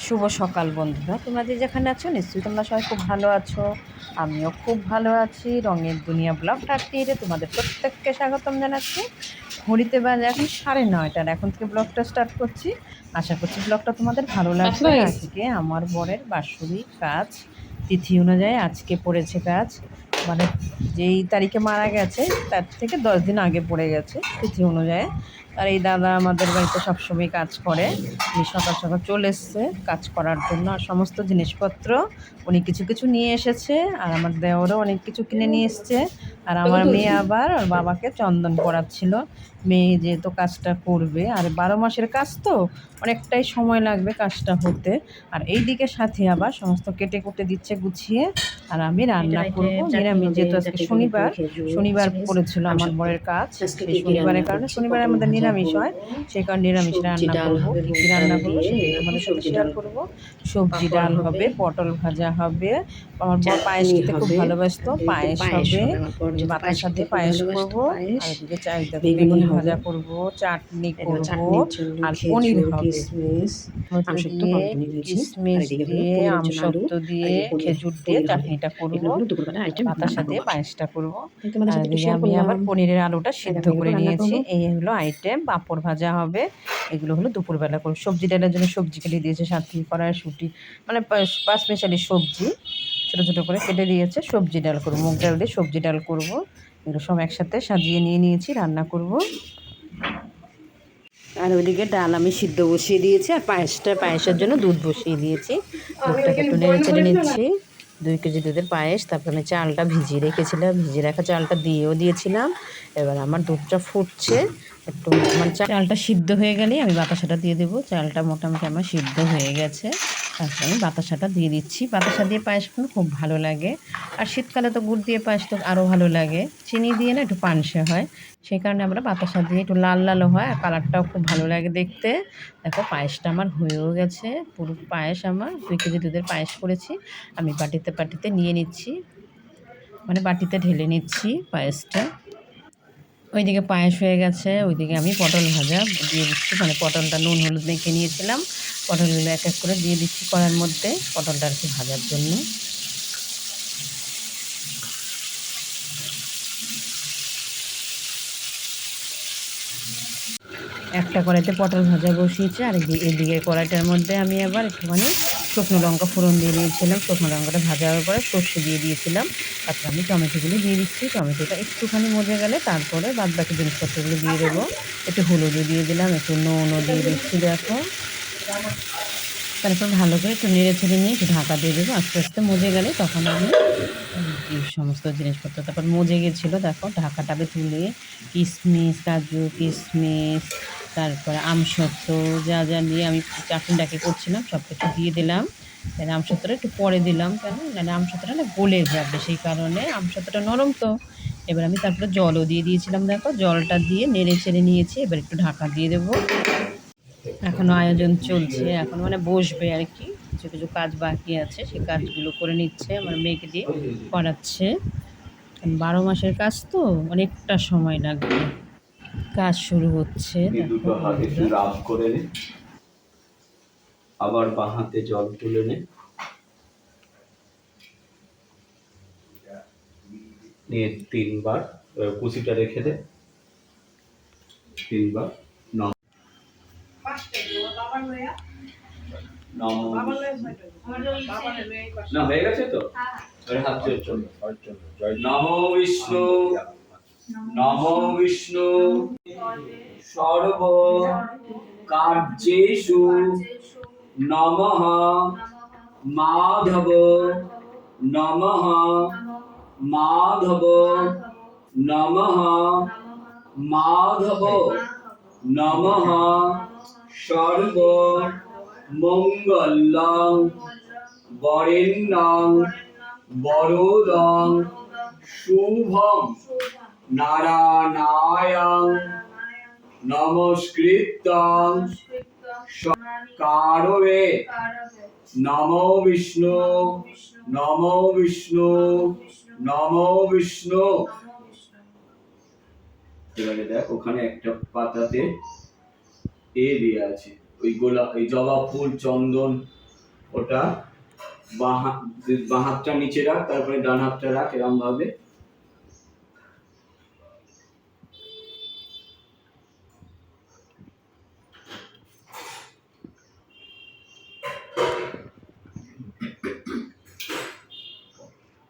শুভ সকাল বন্ধুরা, তোমরা যে যেখানে আছো নিশ্চয়ই তোমরা সবাই খুব ভালো আছো। আমিও খুব ভালো আছি। রঙের দুনিয়া ব্লগ 38-এ তোমাদের প্রত্যেককে স্বাগতম জানাচ্ছি। ঘড়িতে বাজে এখন 9:30, এখন থেকে ব্লগটা স্টার্ট করছি। আশা করছি ব্লগটা তোমাদের ভালো লাগবে। আজকে আমার বরের বাৎসরিক কাজ তিথি অনুযায়ী আজকে পড়েছে কাজ, মানে যেই তারিখে মারা গেছে তার থেকে 10 দিন আগে পড়ে গেছে তিথি অনুযায়ী। আর এই দাদা আমাদের বাড়িতে সবসময় কাজ করে। উনি সকাল সকাল চলে এসছে কাজ করার জন্য, আর সমস্ত জিনিসপত্র উনি কিছু কিছু নিয়ে এসেছে, আর আমার দেওরও অনেক কিছু কিনে নিয়ে এসছে। আর আমার মেয়ে আবার ওর বাবাকে চন্দন পড়াচ্ছিল। মেয়ে যেহেতু কাজটা করবে, আর 12 মাসের কাজ তো অনেকটাই সময় লাগবে কাজটা হতে। আর এই দিকে সাথে আবার সমস্ত কেটে কুটে দিচ্ছে গুছিয়ে। আর আমি রান্না করবো নিরামিষ, যেহেতু আজকে শনিবার। শনিবার পড়েছিল আমার বরের কাজ, সেই শনিবারের কারণে শনিবারে আমাদের নিরামিষ হয়, সেই কারণে নিরামিষ রান্না করবো। কী কী রান্না করবো সেটাই তোমাদের সাথে শেয়ার করবো। সবজি ডাল হবে, পটল ভাজা হবে। আমার বর পায়েস খেতে খুব ভালোবাসতো, পায়েস হবে। বাতাসা দিয়ে পায়েস করবো। আর এদিকে বেগুন ভাজা করবো, চাটনি করবো, আর পনির হবে। দিয়ে কিশমিশ দিয়ে আমসত্ত্ব দিয়ে খেজুর দিয়ে চাটনিটা করবো, বাতাসা দিয়ে পায়েসটা করবো। আর এদিকে আমি আবার পনিরের আলুটা সিদ্ধ করে নিয়েছি। এই হলো আইটেম। পাঁপড় ভাজা হবে। এগুলো হলো দুপুরবেলা করে। সবজি ডালের জন্য সবজি কেটে দিয়েছে, সাথে কড়াইশুঁটি, মানে পাঁচ স্পেশালি সবজি ছোটো ছোটো করে কেটে দিয়েছে। সবজি ডাল করবো, মুগ ডাল দিয়ে সবজি ডাল করবো। এগুলো সব একসাথে সাজিয়ে নিয়ে নিয়েছি, রান্না করব। আর ওইদিকে ডাল আমি সিদ্ধ বসিয়ে দিয়েছি, আর পায়েসের জন্য দুধ বসিয়ে দিয়েছি। দুধটাকে একটু নেড়ে চেড়ে নিচ্ছি। 2 কেজি দুধের পায়েস। তারপর আমি চালটা ভিজিয়ে রেখেছিলাম, ভিজিয়ে রাখা চালটা দিয়েও দিয়েছিলাম। এবার আমার দুধটা ফুটছে, একটু মানে চালটা সিদ্ধ হয়ে গেলেই আমি বাতাসাটা দিয়ে দেবো। চালটা মোটামুটি আমার সিদ্ধ হয়ে গেছে, তারপর আমি বাতাসাটা দিয়ে দিচ্ছি। বাতাসা দিয়ে পায়েস কিন্তু খুব ভালো লাগে। আর শীতকালে তো গুড় দিয়ে পায়েস তো আরও ভালো লাগে। চিনি দিয়ে না একটু পানসে হয়, সেই কারণে আমরা বাতাসা দিয়ে একটু লাল লালও হয়, আর কালারটাও খুব ভালো লাগে দেখতে। দেখো পায়েসটা আমার হয়েও গেছে। পুরো পায়েস আমার 2 কেজি দুধের পায়েস করেছি। আমি বাটিতে নিয়ে নিচ্ছি, মানে বাটিতে ঢেলে নিচ্ছি পায়েসটা। ওইদিকে পায়েস হয়ে গেছে, ওইদিকে আমি পটল ভাজা দিয়ে দিচ্ছি, মানে পটলটা নুন হলুদ মেখে নিয়েছিলাম। পটলগুলো এক এক করে দিয়ে দিচ্ছি কড়ার মধ্যে, পটলটা আর কি ভাজার জন্য। একটা কড়াইতে পটল ভাজা বসিয়েছি, আর এদিকে কড়াইটার মধ্যে আমি আবার একটুখানি শুকনো লঙ্কা ফোড়ন দিয়ে দিয়েছিলাম। শুকনো লঙ্কাটা ভাজা হওয়ার পরে সর্ষে দিয়ে দিয়েছিলাম। তারপর আমি টমেটোগুলো দিয়ে দিচ্ছি। টমেটোটা একটুখানি মজে গেলে তারপরে বাদবাকি জিনিসপত্রগুলো দিয়ে দেবো। একটু হলুদও দিয়ে দিলাম, একটু নুনও দিয়ে দিচ্ছি। দেখো, তারপর ভালো করে একটু নেড়ে ছেড়ে নিয়ে একটু ঢাকা দিয়ে দেবো। আস্তে আস্তে মজে গেলে তখন আমি এই সমস্ত জিনিসপত্র, তারপর মজে গেছিলো, দেখো ঢাকাটাকে তুলে কিশমিশ, কাজু কিশমিশ, তারপরে আমসত্ত্ব, যা যা দিয়ে আমি চাটনিটাকে করছিলাম সব কিছু দিয়ে দিলাম। তাহলে আমসত্ত্বটা একটু পরে দিলাম, কেন মানে আমসত্ত্বটা না গলে যাবে, সেই কারণে। আমসত্ত্বটা নরম তো। এবার আমি তারপরে জলও দিয়ে দিয়েছিলাম, দেখো জলটা দিয়ে নেড়ে ছেড়ে নিয়েছি। এবার একটু ঢাকা দিয়ে দেবো। এখনও আয়োজন চলছে, এখন মানে বসবে আর কি। কিছু কিছু কাজ বাকি আছে, সেই কাজগুলো করে নিচ্ছে, আমার মেয়েকে দিয়ে করাচ্ছে। 12 মাসের কাজ তো অনেকটা সময় লাগবে। কাজ শুরু হচ্ছে, দেখো বন্ধুরা। আবার বাঁ হাতে জল তুলে নে, নিয়ে 3 বার কুচিটা রেখে দে। 3 বার নম না হয়ে গেছে তো। হাত চল। নমো বিষ্ণু, নমো বিষ্ণু সর্ব কার্যেষু নমঃ মাধব, নমঃ মাধব, নমঃ মাধব, নমঃ সর্ব মঙ্গলং বরেণ্যং বরদং শুভং নারায়ণায়ং নমস্কৃত্যং কারবে নমো বিষ্ণু, নমো বিষ্ণু, নমো বিষ্ণু। এবারে দেখ ওখানে একটা পাতাতে এ দেয়া আছে, ওই গোলাপ, ওই জবা ফুল, চন্দন ওটা বাঁ হাতটা নিচে রাখ, তারপরে ডান হাতটা রাখ এরকম ভাবে।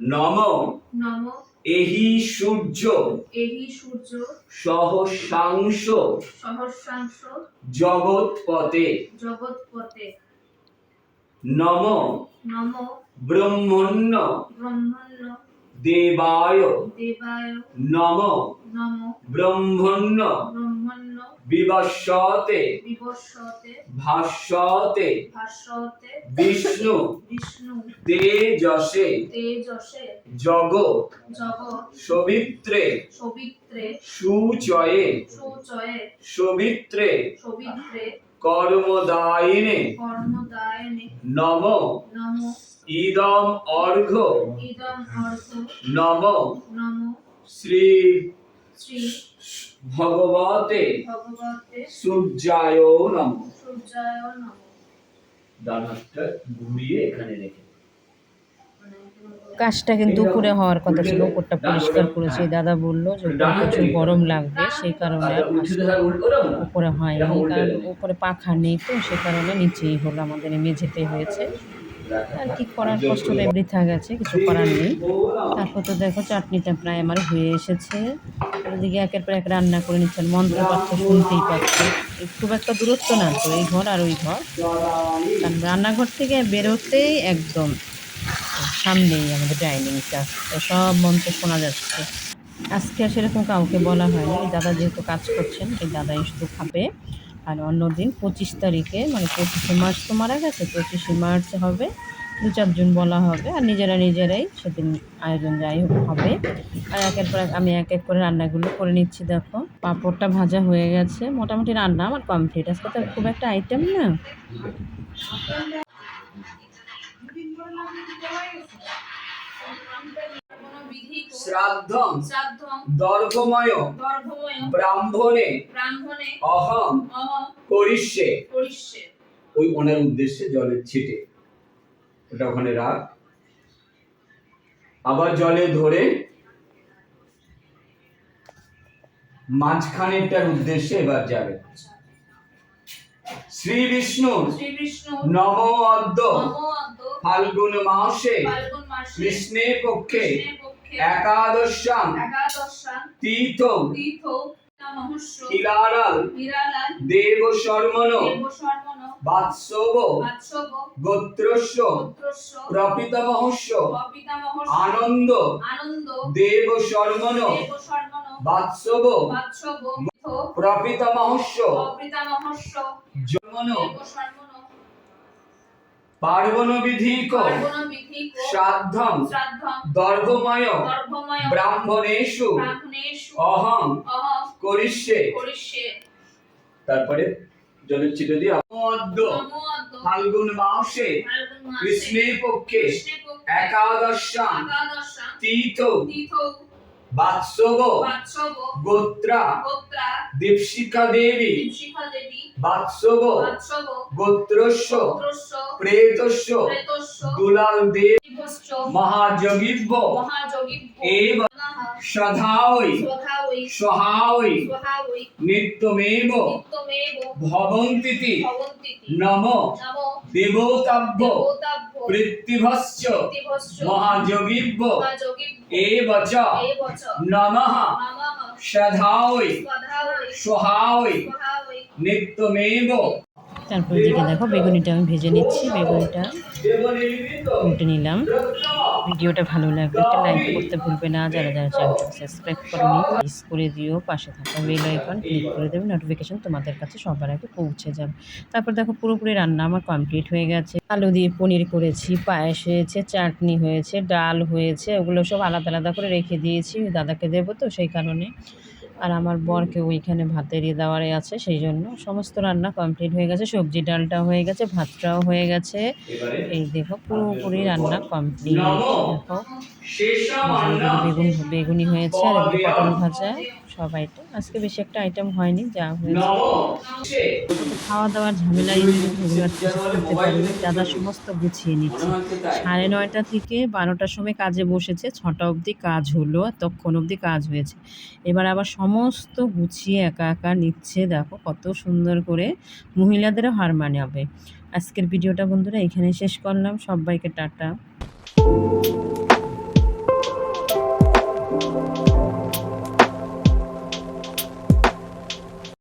নম নম এহি সূর্য এহি সূর্য সহস্রাংশ সহস্রাংশ জগৎপতে। জগৎপতে। নম নম ব্রহ্মণ্য ব্রহ্মণ্য দেবায়। দেবায়। নম নম ব্রহ্মণ্য ব্রহ্মণ্য বিবস্বতে বিবস্বতে ভাস্বতে ভাস্বতে বিষ্ণু বিষ্ণু তেজসে তেজসে জগৎ জগৎ সবিত্রে সবিত্রে সুচয়ে সুচয়ে সবিত্রে সবিত্রে কর্মদায়িনে কর্মদায়নে। নম নম ইদম অর্ঘ্য ইদম অর্থ। নম নম শ্রী শ্রী ভগবতে ভগবতে সূর্যায় নম। সূর্যায় নম। ডান হাতটা ঘুরিয়ে এখানে রেখে। কাজটা কিন্তু উপরে হওয়ার কথা ছিল, উপরটা পরিষ্কার করেছে। এই দাদা বললো যে উপরে প্রচুর গরম লাগবে, সেই কারণে আর কাজটা উপরে হয়নি, কারণ উপরে পাখা নেই তো, সেই কারণে নিচেই হলো, আমাদের মেঝেতে হয়েছে। আর কি করার, কষ্টটা বৃথা গেছে, কিছু করার নেই। তারপর তো দেখো চাটনিটা প্রায় আমার হয়ে এসেছে। ওদিকে একের পর এক রান্না করে নিচ্ছেন, মন্ত্রপাঠ তো শুনতেই পাচ্ছি। খুব একটা দূরত্ব না তো এই ঘর আর ওই ঘর, কারণ রান্নাঘর থেকে বেরোতেই একদম সামনেই আমাদের ডাইনিংটা, তো সব মন্ত্র শোনা যাচ্ছে। আজকে সেরকম কাউকে বলা হয়নি, এই দাদা যেহেতু কাজ করছেন এই দাদাই শুধু খাবে। আর অন্যদিন 25 তারিখে, মানে 25শে মার্চ তো মারা গেছে, 25শে মার্চ হবে, 2-4 জন বলা হবে, আর নিজেরাই সেদিন আয়োজন যাই হোক হবে। আর একের পর এক আমি এক এক করে রান্নাগুলো করে নিচ্ছি। দেখো পাঁপড়টা ভাজা হয়ে গেছে, মোটামুটি রান্না আমার কমপ্লিট। আজকে তো খুব একটা আইটেম না। শ্রাদ্ধম শ্রাদ্ধম দর্ভময় গর্ভময় ব্রাহ্মণে ব্রাহ্মণে অহম অহম করিষ্যে। করিষ্যে। ওই ওনার উদ্দেশ্যে জলের ছিটে ওটা ওখানে রাখ, আবার জলে ধরে মাঝখানেরটার উদ্দেশ্যে এবার যাবে। শ্রী বিষ্ণু শ্রী বিষ্ণু নম অদ্য নম অদ্য ফাল্গুন মাসে ফাল্গুন মাসে কৃষ্ণে পক্ষে কৃষ্ণে পক্ষে একাদশাং একাদশাং তীর্থং তীর্থ মহস্য কিলারাল বিরালাল দেব শর্মণ দেবশর্মণ বাৎসব বাৎসব গোত্রস্য গোত্রস্য প্রপিতামহস্য প্রপিতামহস্য আনন্দ আনন্দ দেব শর্মণ দেবশর্মণ বাৎসব বাৎসব প্রপিতামহস্য প্রপিতামহস্য জন্মন দেবশর্মণ পার্বণ বিধিক পার্বণ বিধিক শ্রাদ্ধম শ্রাদ্ধম দর্ভময় গর্ভময় ব্রাহ্মণেষু ব্রাহ্মণেষু অহং অহম করিষ্যে। করিষ্যে। তারপরে জলের ছিটে দিয়ে অদ্য নম অদ্য ফাল্গুন মাসে ফাল্গুন মাসে কৃষ্ণে পক্ষে কৃষ্ণে পক্ষে একাদশাং একাদশাং তীর্থ তীর্থ বাৎসব বাৎসব গোত্রা গোত্রা দীপশিখা দেবী দীপশিখা দেবী বাৎসব বাৎসব গোত্রস্য গোত্রস্য প্রেতস্য প্রেতস্য দুলাল দেব দিবস্য মহাযোগিভ্য মহাযোগিভ্য এব সধাঐ স্বধাওই সহাঐ স্বহাওই নিত্যমেব নিত্যমেব ভবন্তিতি ভবন্তিতি। নম নম দেবতাভ্য দেবতাভ্য পৃথিভশ্চ দিবস্য মহাযোগিভ্য মহাযোগিভ্য এব চ এবচ নমঃ নমঃ সধাঐ স্বধাওই সহাঐ স্বহাওই নিত্যমেব। তারপর দিকে দেখো বেগুনিটা আমি ভেজে নিচ্ছি, বেগুনিটা উল্টে নিলাম। ভিডিওটা ভালো লাগলে একটা লাইক করতে ভুলবে না, যারা যারা চ্যানেলটা সাবস্ক্রাইব করোনি প্লিজ করে দিও, পাশে থাকা বেল আইকন ক্লিক করে দেবে, নোটিফিকেশন তোমাদের কাছে সবার আগে পৌঁছে যাবে। তারপর দেখো পুরোপুরি রান্না আমার কমপ্লিট হয়ে গেছে। আলু দিয়ে পনির করেছি, পায়েস হয়েছে, চাটনি হয়েছে, ডাল হয়েছে, ওগুলো সব আলাদা আলাদা করে রেখে দিয়েছি, দাদাকে দেবো তো সেই কারণে। আর আমার বরকে ওইখানে ভাতের দেওয়ারে আছে, সেই জন্য সমস্ত রান্না কমপ্লিট হয়ে গেছে। সবজি ডালটা হয়ে গেছে, ভাতটাও হয়ে গেছে। এবারে এই দেখো পুরোপুরি রান্না কমপ্লিট। নম দেখো শেষামান্য বেগুনি হয়েছে আর এদিকে পটল ভাজা, সব আইটেম। আজকে বেশি একটা আইটেম হয়নি, যা হয়েছে। নম সে খাওয়া দাওয়ার ঝামেলায় এগুলো আর কিছু করতে পারিনি। দাদা সমস্ত গুছিয়ে নিচ্ছে। 9:30 থেকে 12টার সময় কাজে বসেছে, 6টা অবধি কাজ হলো, এতক্ষণ অবধি কাজ হয়েছে। এবার আবার সমস্ত গুছিয়ে একা একা নিচ্ছে। দেখো কত সুন্দর করে, মহিলাদেরও হার মানাবে। আজকের ভিডিওটা বন্ধুরা এখানে শেষ করলাম। সবাইকে টাটা।